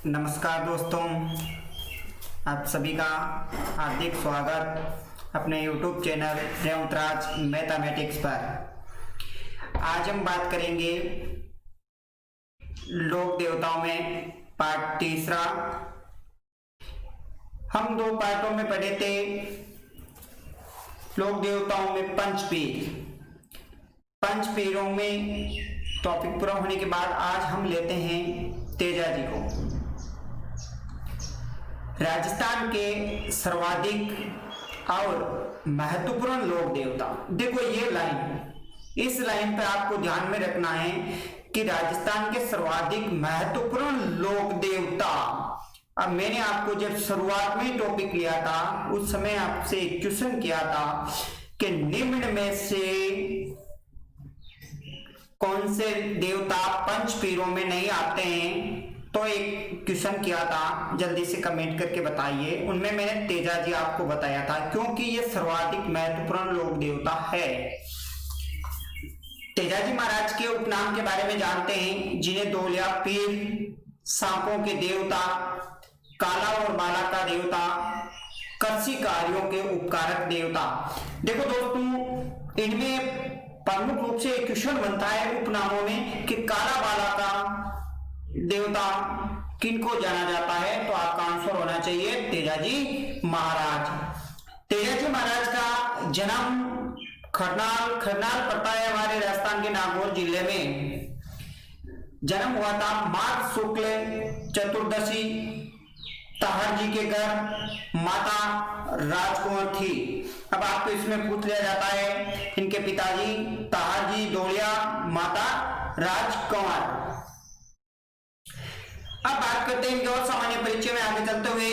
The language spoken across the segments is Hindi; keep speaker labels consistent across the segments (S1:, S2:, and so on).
S1: नमस्कार दोस्तों, आप सभी का हार्दिक स्वागत अपने YouTube चैनल रेवंतराज मैथमेटिक्स पर। आज हम बात करेंगे लोक देवताओं में पार्ट तीसरा। हम दो पार्टों में पढ़े थे लोक देवताओं में पंचपीरों में टॉपिक पूरा होने के बाद आज हम लेते हैं तेजा जी को। राजस्थान के सर्वाधिक और महत्वपूर्ण लोक देवता। देखो ये लाइन, इस लाइन पे आपको ध्यान में रखना है कि राजस्थान के सर्वाधिक महत्वपूर्ण लोक देवता। अब मैंने आपको जब शुरुआत में टॉपिक लिया था उस समय आपसे क्वेश्चन किया था कि निम्न में से कौन से देवता पंचपीरों में नहीं आते हैं, तो एक क्वेश्चन किया था, जल्दी से कमेंट करके बताइए। उनमें मैंने तेजा जी आपको बताया था क्योंकि ये सर्वाधिक महत्वपूर्ण लोक देवता है। तेजा जी महाराज के उपनाम के बारे में जानते हैं, जिन्हें दोलिया पीर, सांपों के देवता, काला और बाला का देवता, कृषि कार्यों के उपकारक देवता। देखो दोस्तों, इनमें प्रमुख रूप से एक क्वेश्चन बनता है उपनामों में कि काला बाला का देवता किनको जाना जाता है, तो आपका आंसर होना चाहिए तेजा जी महाराज। तेजा जी महाराज का जन्म खरनाल पड़ता है हमारे राजस्थान के नागौर जिले में। जन्म हुआ था माघ शुक्ल चतुर्दशी। ताहर जी के घर माता राजकुंवर थी। अब आपको इसमें पूछ लिया जाता है, इनके पिताजी ताहर जी दोलिया, माता राजकुंवर। अब बात करते हैं इनके और सामान्य परिचय में आगे चलते हुए।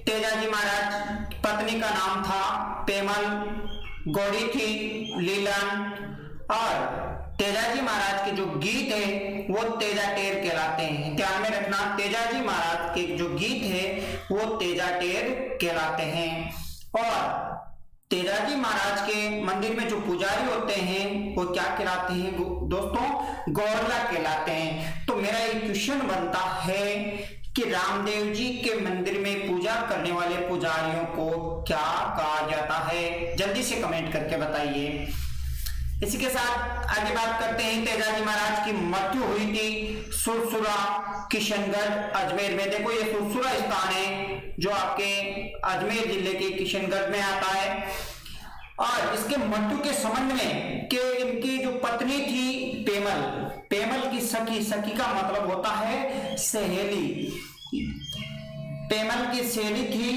S1: तेजा जी महाराज पत्नी का नाम था पेमल, गौड़ी थी लीलन, और तेजा जी महाराज के जो गीत है वो तेजा टेर कहलाते हैं। ध्यान में रखना, तेजा जी महाराज के जो गीत है वो तेजा टेर कहलाते हैं। और तेजा जी महाराज के मंदिर में जो पुजारी होते हैं वो क्या कहलाते हैं दोस्तों? गौरला कहलाते हैं। तो मेरा एक क्वेश्चन बनता है कि रामदेव जी के मंदिर में पूजा करने वाले पुजारियों को क्या कहा जाता है? जल्दी से कमेंट करके बताइए। इसी के साथ आगे बात करते हैं। तेजा जी महाराज की मृत्यु हुई थी सुरसुरा, किशनगढ़, अजमेर में। देखो ये सुरसुरा स्थान है जो आपके अजमेर जिले के किशनगढ़ में आता है। और इसके मृत्यु के संबंध में कि इनकी जो पत्नी थी पेमल की सखी का मतलब होता है सहेली। पेमल की सहेली थी,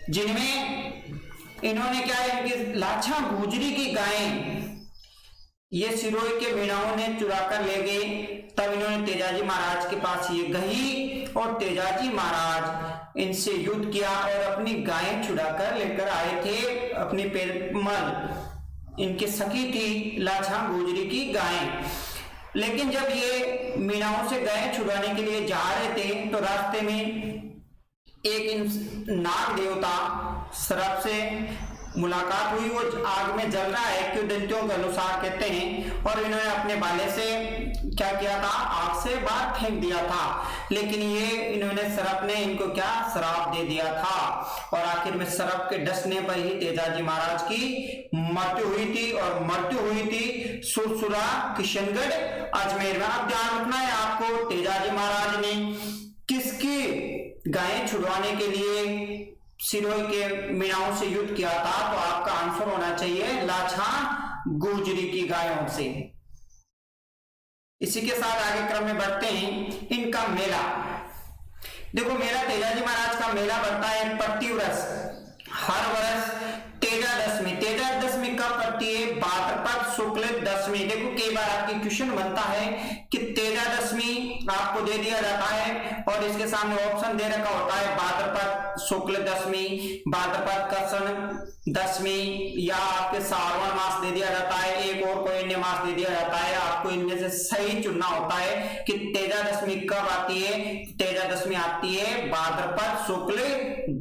S1: जिनमें इन्होंने क्या, इनकी लाछा गुजरी की गायें ये सिरोही के मीणाओं ने चुरा कर ले गए। तब इन्होंने तेजाजी महाराज के पास ये गई और तेजाजी महाराज इनसे युद्ध किया और अपनी गायें चुरा कर लेकर आए थे। अपनी पेमल इनकी सखी थी, लाछा गुजरी की गायें। लेकिन जब ये मीणाओं से गायें छुड़ाने के लिए जा रहे थे तो रास्ते में एक नाग देवता सर्प से मुलाकात हुई। वो आग में जल रहा है, किंवदंतियों के अनुसार कहते हैं, और इन्होंने अपने भाले से क्या किया था, आग से बाहर फेंक दिया था। लेकिन ये इन्होंने सर्प ने इनको क्या श्राप दे दिया था, और आखिर में सर्प के डसने पर ही तेजाजी महाराज की मृत्यु हुई थी। और मृत्यु हुई थी सुरसुरा, किशनगढ़, अजमेर में। आप ध्यान रखना है आपको, तेजाजी महाराज ने किसकी गायें छुड़वाने के लिए सिरोही के मीणाओं से युद्ध किया था? तो आपका आंसर होना चाहिए लाछा गुजरी की गायों से। इसी के साथ आगे क्रम में बढ़ते हैं। इनका मेला देखो, मेला तेजाजी महाराज का मेला बढ़ता है प्रतिवर्ष, हर वर्ष तेजा दशमी कब पड़ती है? भाद्रपद शुक्ल दशमी। देखो कई बार आपकी क्वेश्चन बनता है कि तेजा दशमी आपको दे दिया जाता है और इसके सामने ऑप्शन दे रखा होता है भाद्रपद शुक्ल दशमी, भाद्रपद कृष्ण दशमी, या आपके श्रावण मास दे दिया जाता है, एक और कोई अन्य मास दे दिया जाता है। आपको इनमें से सही चुनना होता है कि तेजा दशमी कब आती है। तेजा दशमी आती है भाद्रपद शुक्ल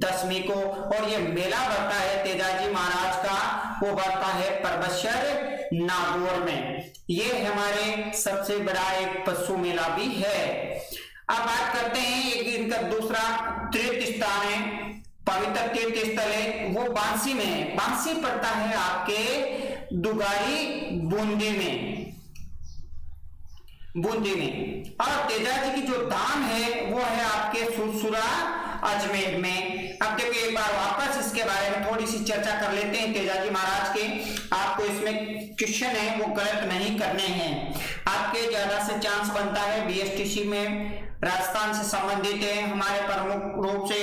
S1: दशमी को। और ये मेला बढ़ता है तेजाजी महाराज का, वो बढ़ता है परबतसर नागौर में। ये हमारे सबसे बड़ा एक पशु मेला भी है। अब बात करते हैं एक इनका दूसरा तीर्थ स्थान है, पवित्र तीर्थ स्थल है, वो बांसी में है। बांसी पड़ता है आपके दुगारी बूंदी में। और तेजा जी की जो धाम है वो है आपके सुरसुरा अजमेर में। अब देखो एक बार वापस इसके बारे में थोड़ी सी चर्चा कर लेते हैं तेजा जी महाराज के। आपको इसमें क्वेश्चन है वो गलत नहीं करने हैं, आपके ज्यादा से चांस बनता है बीएसटीसी में राजस्थान से संबंधित है। हमारे प्रमुख रूप से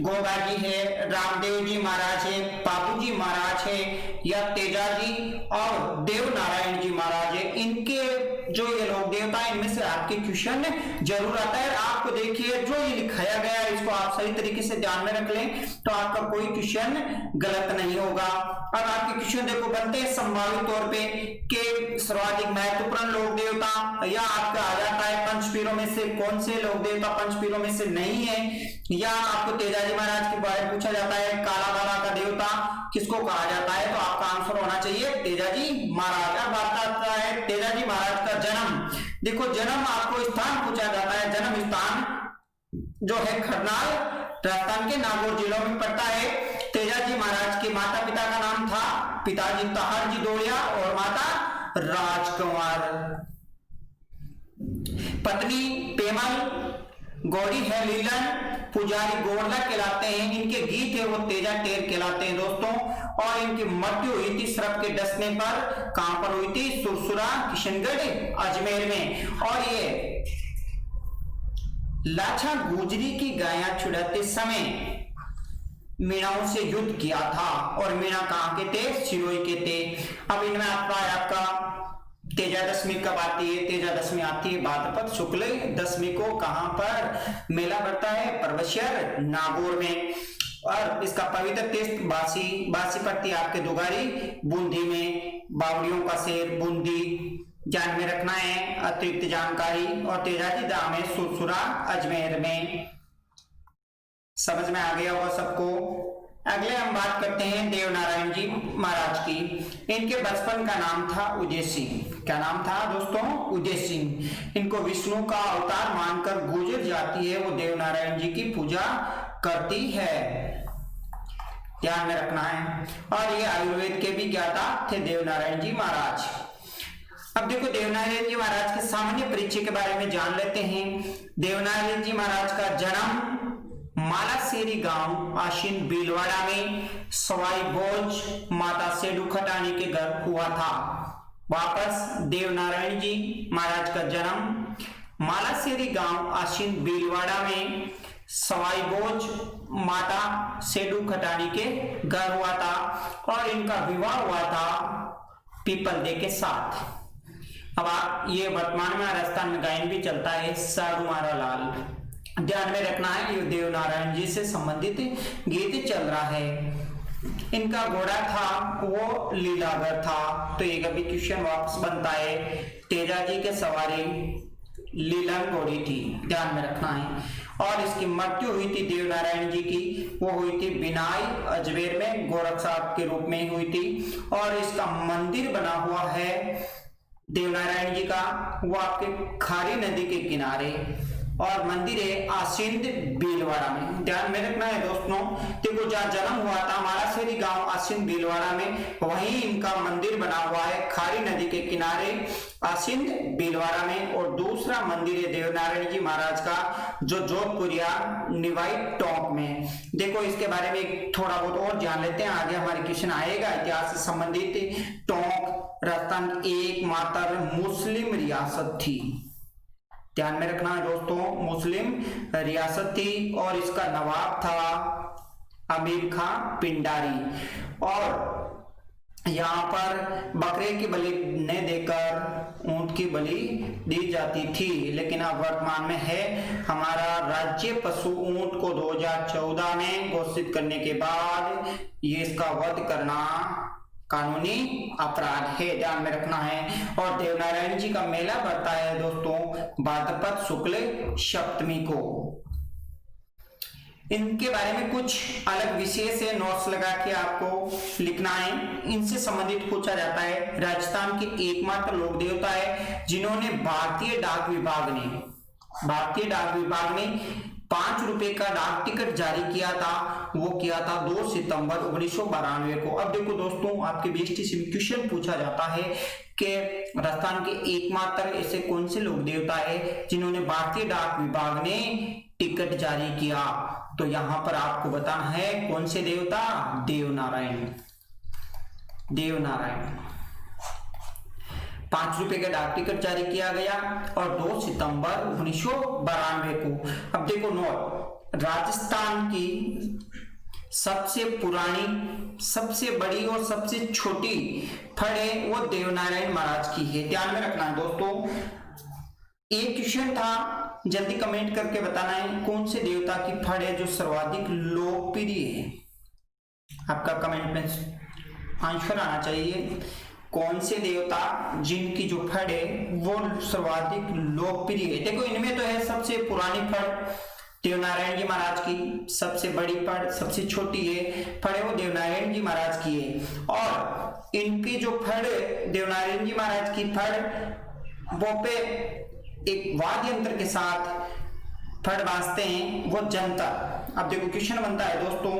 S1: गोगा जी है, रामदेव जी महाराज है, बाबू जी महाराज है, या तेजा जी और देव नारायण जी महाराज है। इनके जो ये लोग देवता है इनमें से आपके क्वेश्चन जरूर आता है। आपको देखिए जो ये लिखाया गया है इसको आप सही तरीके से ध्यान में रख लें तो आपका कोई क्वेश्चन गलत नहीं होगा। अब आपके क्वेश्चन देखो बनते हैं संभावित तौर पे कि सर्वाधिक महत्वपूर्ण लोक देवता, या आपका आ जाता है पंचपीरों में से कौन से लोक देवता पंचपीरों में से नहीं है, या आपको तेजाजी महाराज के बारे में पूछा जाता है काला बाबा का देवता किसको कहा जाता है, तो आपका आंसर होना चाहिए तेजाजी महाराज। अब बात आता है तेजाजी महाराज का जन्म। देखो जन्म आपको स्थान पूछा जाता है, जन्म स्थान जो है खरनाल राजस्थान के नागौर जिलों में पड़ता है। तेजाजी महाराज के माता पिता का नाम था पिताजी तहार जी दौड़िया और माता राजकुमार। पत्नी पेमल गौड़ी है लीलन, पुजारी गोरला कहलाते हैं। इनके गीत है वो तेजा टेर कहलाते हैं दोस्तों। और इनकी मृत्यु हुई थी सर्प के डसने पर, कहां पर हुई थी? सुरसुरा किशनगढ़ अजमेर में। और ये लाछा गुजरी की गायें छुड़ाते समय मीणाओं से युद्ध किया था, और मीणा कहां के थे? सिरोही के थे। अब इनमें आपका तेजा दशमी कब आती है? तेजा दशमी आती है भाद्रपद शुक्ल दशमी को। कहां पर मेला बढ़ता है? परबशियर नागौर में। और इसका पवित्र तीर्थ बासी पड़ती है आपके दुगारी बूंदी में। बावड़ियों का शेर बूंदी ध्यान में रखना है अतिरिक्त जानकारी। और तेजाजी धाम है सुरसुरा अजमेर में। समझ में आ गया होगा सबको। अगले हम बात करते हैं देव नारायण जी महाराज की। इनके बचपन का नाम था उदय सिंह। क्या नाम था दोस्तों? उदय सिंह। इनको विष्णु का अवतार मानकर गुजर जाती है वो देव नारायण जी की पूजा करती है, ध्यान में रखना है। और ये आयुर्वेद के भी ज्ञाता थे देव नारायण जी महाराज। अब देखो देवनारायण जी महाराज के सामान्य परिचय के बारे में जान लेते हैं। देवनारायण जी महाराज का जन्म मालासेरी गांव आशीन भीलवाड़ा में सवाई भोज माता सेडू खटानी के घर हुआ था। वापस देवनारायण जी महाराज का जन्म मालासेरी गांव आशीन भीलवाड़ा में सवाई भोज माता सेडू खटानी के घर हुआ था। और इनका विवाह हुआ था पीपलदे के साथ। अब आप ये वर्तमान में राजस्थान में गायन भी चलता है सारूमारा लाल, ध्यान में रखना है। ये देव नारायण जी से संबंधित गीत चल रहा है। इनका घोड़ा था वो लीलागर था। तो एक अभी क्वेश्चन वापस बनता है तेजा जी के सवारी लीलन घोड़ी थी, ध्यान में रखना है। और इसकी मृत्यु हुई थी देव नारायण जी की, वो हुई थी बिनाई अजमेर में गोरखनाथ के रूप में हुई थी। और इसका मंदिर बना हुआ है देव नारायण जी का, वो आपके खारी नदी के किनारे। और मंदिर है आसिंद भीलवाड़ा में, ध्यान में रखना है दोस्तों। देखो जहाँ जन्म हुआ था मालासेरी गांव आसिंद भीलवाड़ा में, वहीं इनका मंदिर बना हुआ है खारी नदी के किनारे आसिंद भीलवाड़ा में। और दूसरा मंदिर है देवनारायण जी महाराज का जो जोधपुरिया निवाई टोंक में। देखो इसके बारे में थोड़ा बहुत और जान लेते हैं, आगे हमारे क्वेश्चन आएगा इतिहास से संबंधित। टोंक राजस्थान की एकमात्र मुस्लिम रियासत थी, ध्यान में रखना है दोस्तों, मुस्लिम रियासत थी। और इसका नवाब था अमीर खां पिंडारी। और यहाँ पर बकरे की बलि न देकर ऊंट की बलि दी जाती थी। लेकिन अब वर्तमान में है हमारा राज्य पशु ऊंट को 2014 में घोषित करने के बाद ये इसका वध करना कानूनी अपराध है, ध्यान में रखना है। और देवनारायण जी का मेला बढ़ता है दोस्तों भाद्रपद शुक्ल सप्तमी को। इनके बारे में कुछ अलग विशेष है, नोट्स लगा के आपको लिखना है। इनसे संबंधित पूछा जाता है राजस्थान के एकमात्र लोक देवता है जिन्होंने भारतीय डाक विभाग ने भारतीय डाक विभाग ने 5 रुपए का डाक टिकट जारी किया था, वो किया था 2 सितंबर 1992 को। अब देखो दोस्तों, आपके बीएसटीसी में क्वेश्चन पूछा जाता है कि राजस्थान के एकमात्र ऐसे कौन से लोक देवता है जिन्होंने भारतीय डाक विभाग ने टिकट जारी किया, तो यहां पर आपको बताना है कौन से देवता, देवनारायण। देवनारायण 5 रुपए का डाक टिकट जारी किया गया और 2 सितंबर 1992 को। अब देखो नोट, राजस्थान की सबसे पुरानी, सबसे बड़ी और सबसे छोटी फड़ है वो देवनारायण महाराज की है, ध्यान में रखना है दोस्तों। एक क्वेश्चन था, जल्दी कमेंट करके बताना है कौन से देवता की फड़ है जो सर्वाधिक लोकप्रिय है। आपका कमेंट में आंसर आना चाहिए, कौन से देवता जिनकी जो फड़ है वो सर्वाधिक लोकप्रिय है। देखो इनमें तो है सबसे पुरानी फड़ देवनारायण जी महाराज की, सबसे बड़ी फड़, सबसे छोटी है फड़ है वो देवनारायण जी महाराज की है। और इनकी जो फड़ देवनारायण जी महाराज की फड़ वो पे एक वाद्य यंत्र के साथ फड़ बांधते हैं, वो जंतर। अब देखो क्वेश्चन बनता है दोस्तों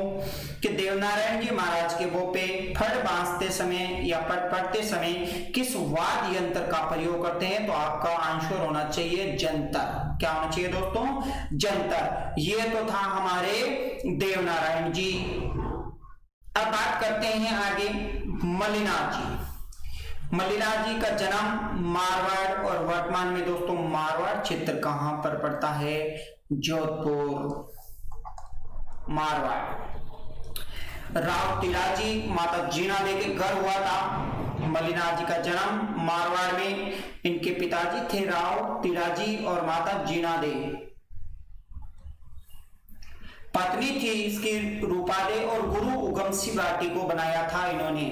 S1: कि देवनारायण जी महाराज के वो पे फड़ बांधते समय या पढ़ते समय किस वाद्य यंत्र का प्रयोग करते हैं, तो आपका आंसर होना चाहिए जंतर। क्या होना चाहिए दोस्तों, जंतर। ये तो था हमारे देवनारायण जी। अब बात करते हैं आगे मल्लिनाथ जी। मल्लिनाथ जी का जन्म मारवाड़, और वर्तमान में दोस्तों मारवाड़ क्षेत्र कहां पर पड़ता है, जोधपुर, मारवाड़। राव तिलाजी माता जीना दे के घर हुआ था। मल्लिनाथ जी का जन्म मारवाड़ में, इनके पिताजी थे राव तिलाजी और माता जीना दे। पत्नी थी इसकी रूपादे, और गुरु उगम सिंह भाटी को बनाया था इन्होंने।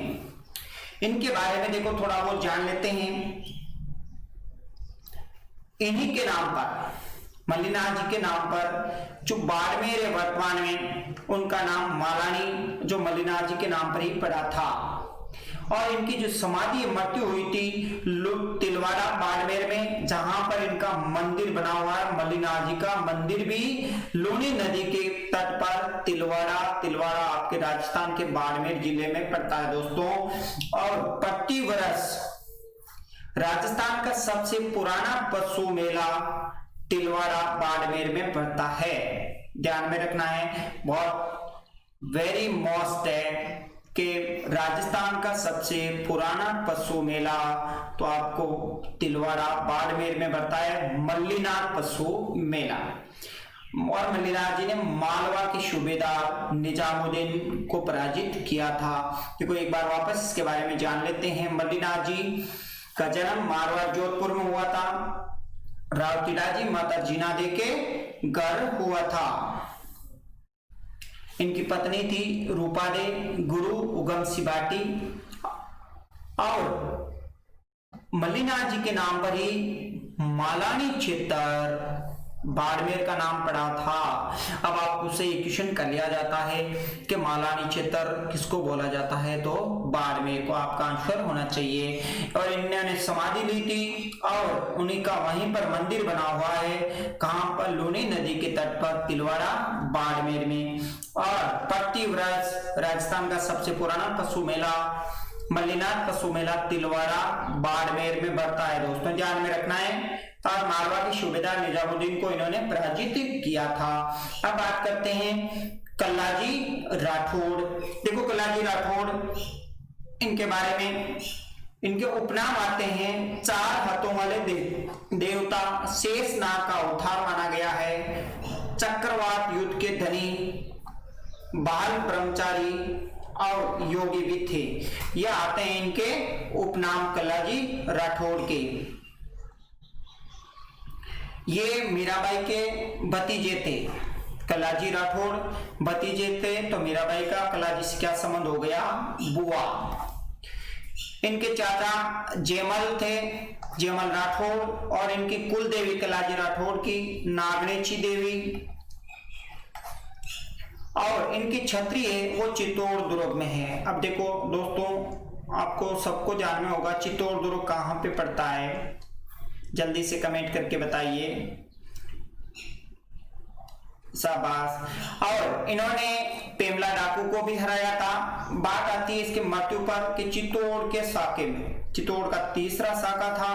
S1: इनके बारे में देखो थोड़ा बहुत जान लेते हैं। इन्हीं के नाम पर, मल्लिनाथ जी के नाम पर जो बाड़मेर है वर्तमान में, उनका नाम मालानी जो मल्लिनाथ जी के नाम पर ही पड़ा था। और इनकी जो समाधि मृत्यु हुई थी तिलवाड़ा बाड़मेर में, जहां पर इनका मंदिर बना हुआ है। मल्लिनाथ जी का मंदिर भी लूनी नदी के तट पर तिलवाड़ा आपके राजस्थान के बाड़मेर जिले में पड़ता है दोस्तों। और प्रति वर्ष राजस्थान का सबसे पुराना पशु मेला तिलवाड़ा बाड़मेर में पड़ता है, ध्यान में रखना है। बहुत वेरी मोस्ट है कि राजस्थान का सबसे पुराना पशु मेला तो आपको तिलवाड़ा बाड़मेर में पड़ता है, मल्लिनाथ पशु मेला। और मल्लिनाथ जी ने मालवा के सूबेदार निजामुद्दीन को पराजित किया था। देखो एक बार वापस इसके बारे में जान लेते हैं। मल्लिनाथ जी का जन्म मारवाड़ जोधपुर में हुआ था। राव तिलाजी माता जीना दे के घर हुआ था। इनकी पत्नी थी रूपादे, गुरु उगम सिंह भाटी। और मल्लिनाथ जी के नाम पर ही मालानी क्षेत्र बाड़मेर का नाम पड़ा था। अब आपको से क्वेश्चन कर लिया जाता है कि मालानी क्षेत्र किसको बोला जाता है, तो बाड़मेर को आपका आंसर होना चाहिए। और इन्होंने समाधि ली थी और उन्हीं का वहीं पर मंदिर बना हुआ है, कहां पर, लूनी नदी के तट पर, तिलवाड़ा बाड़मेर में। और प्रति वर्ष राजस्थान का सबसे पुराना पशु मेला मल्लिनाथ पशु मेला तिलवाड़ा बाड़मेर में बढ़ता है दोस्तों, ध्यान में रखना है। और मारवा के सूबेदार निजामुद्दीन को इन्होंने पराजित किया था। अब बात करते हैं कल्लाजी राठौड़। देखो कल्लाजी राठौड़, इनके बारे में इनके उपनाम आते हैं। 4 हाथों वाले देवता, शेषनाग का अवतार माना गया है, चक्रवात युद्ध के धनी, बाल ब्रह्मचारी और योगी भी थे। ये आते हैं इनके उपनाम कल्लाजी राठौड़ के। ये मीराबाई के भतीजे थे। कल्लाजी राठौड़ भतीजे थे, तो मीराबाई का कल्लाजी से क्या संबंध हो गया, बुआ। इनके चाचा जेमल थे, जेमल राठौड़। और इनकी कुल देवी कल्लाजी राठौड़ की नागनेची देवी। और इनकी छत्री है वो चित्तौड़ दुर्ग में है। अब देखो दोस्तों, आपको सबको जानना होगा चित्तौड़ दुर्ग कहां पे पड़ता है, जल्दी से कमेंट करके बताइए। शाबाश। और इन्होंने पेमला डाकू को भी हराया था। बात आती है इसके मृत्यु पर कि चित्तौड़ के साके में, चित्तौड़ का तीसरा साका था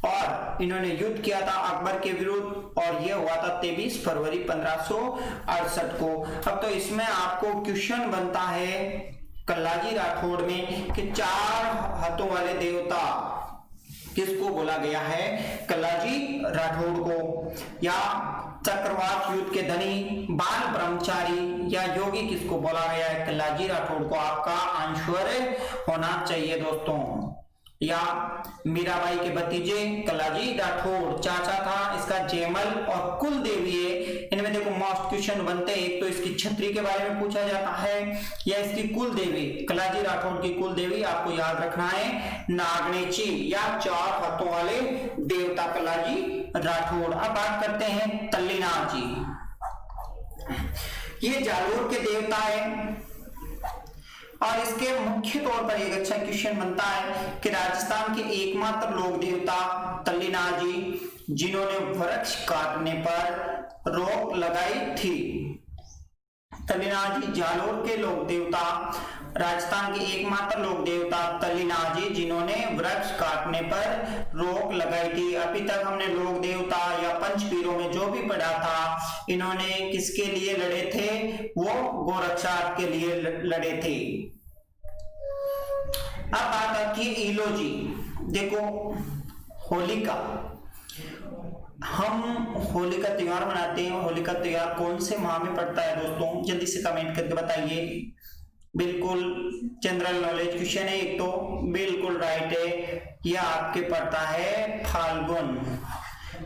S1: और इन्होंने युद्ध किया था अकबर के विरुद्ध और यह हुआ था 23 फरवरी 1568 को। अब तो इसमें आपको क्वेश्चन बनता है कल्लाजी राठौड़ में कि 4 हाथों वाले देवता किसको बोला गया है, कल्लाजी राठौड़ को, या चक्रवात युद्ध के धनी, बाल ब्रह्मचारी या योगी किसको बोला गया है, कल्लाजी राठौड़ को। आपका आंसर होना चाहिए दोस्तों। या मीराबाई के भतीजे कल्लाजी राठौड़, चाचा था इसका जयमल और कुल देवी है। इनमें देखो मोस्ट क्वेश्चन बनते हैं, एक तो इसकी छत्री के बारे में पूछा जाता है या इसकी कुल देवी, कल्लाजी राठौड़ की कुल देवी आपको याद रखना है नागनेची या 4 हाथों वाले देवता कल्लाजी राठौड़। अब बात करते हैं तल्लीनाथ जी। ये जालोर के देवता है और इसके मुख्य तौर पर एक अच्छा क्वेश्चन बनता है कि राजस्थान के एकमात्र लोक देवता तल्लीनाथ जी, जिन्होंने वृक्ष काटने पर रोक लगाई थी। तल्लीनाथ जी जालोर के लोक देवता, राजस्थान के एकमात्र लोक देवता तल्लीनाथ जी, जिन्होंने वृक्ष काटने पर रोक लगाई थी। अभी तक हमने लोक देवता या पंचपीरों में जो भी पढ़ा था, इन्होंने किसके लिए लड़े थे, वो गोरक्षार्थ के लिए लड़े थे। अब बात आती है इलोजी। देखो होलिका, हम होली का त्योहार मनाते हैं, होली का त्योहार कौन से माह में पड़ता है दोस्तों, जल्दी से कमेंट करके बताइए। बिल्कुल जनरल नॉलेज क्वेश्चन है, एक तो बिल्कुल राइट है, यह आपके पड़ता है फाल्गुन।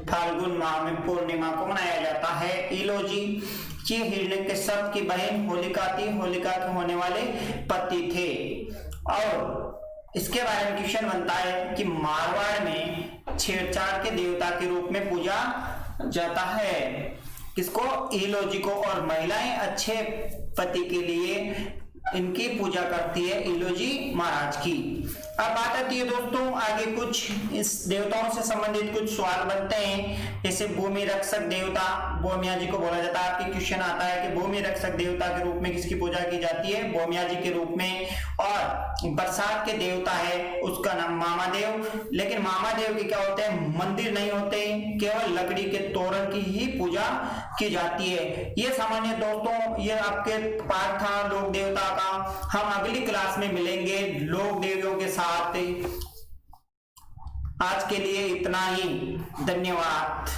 S1: फाल्गुन माह में पूर्णिमा को मनाया जाता है। इलोजी ये हिरण्यकश्यप की बहन होलिका थी, होलिका के होने वाले पति थे। और इसके बारे में क्वेश्चन बनता है कि मारवाड़ में छेड़छाड़ के देवता के रूप में पूजा जाता है किसको, इलोजी को, और महिलाएं अच्छे पति के लिए इनकी पूजा करती है इलोजी महाराज की। अब बात आती है दोस्तों आगे कुछ इस देवताओं से संबंधित कुछ सवाल बनते हैं, जैसे भूमि रक्षक देवता भौमिया जी को बोला जाता है। आपके क्वेश्चन आता है कि भूमि रक्षक देवता के रूप में किसकी पूजा की जाती है, भौमिया जी के रूप में। और बरसात के देवता है उसका नाम मामादेव, लेकिन मामादेव के क्या होते हैं, मंदिर नहीं होते, केवल लकड़ी के तोरण की ही पूजा की जाती है। ये सामान्य दोस्तों ये आपके पाठ था लोक देवता का। हम अगली क्लास में मिलेंगे लोक देवियों के साथ। आज के लिए इतना ही, धन्यवाद।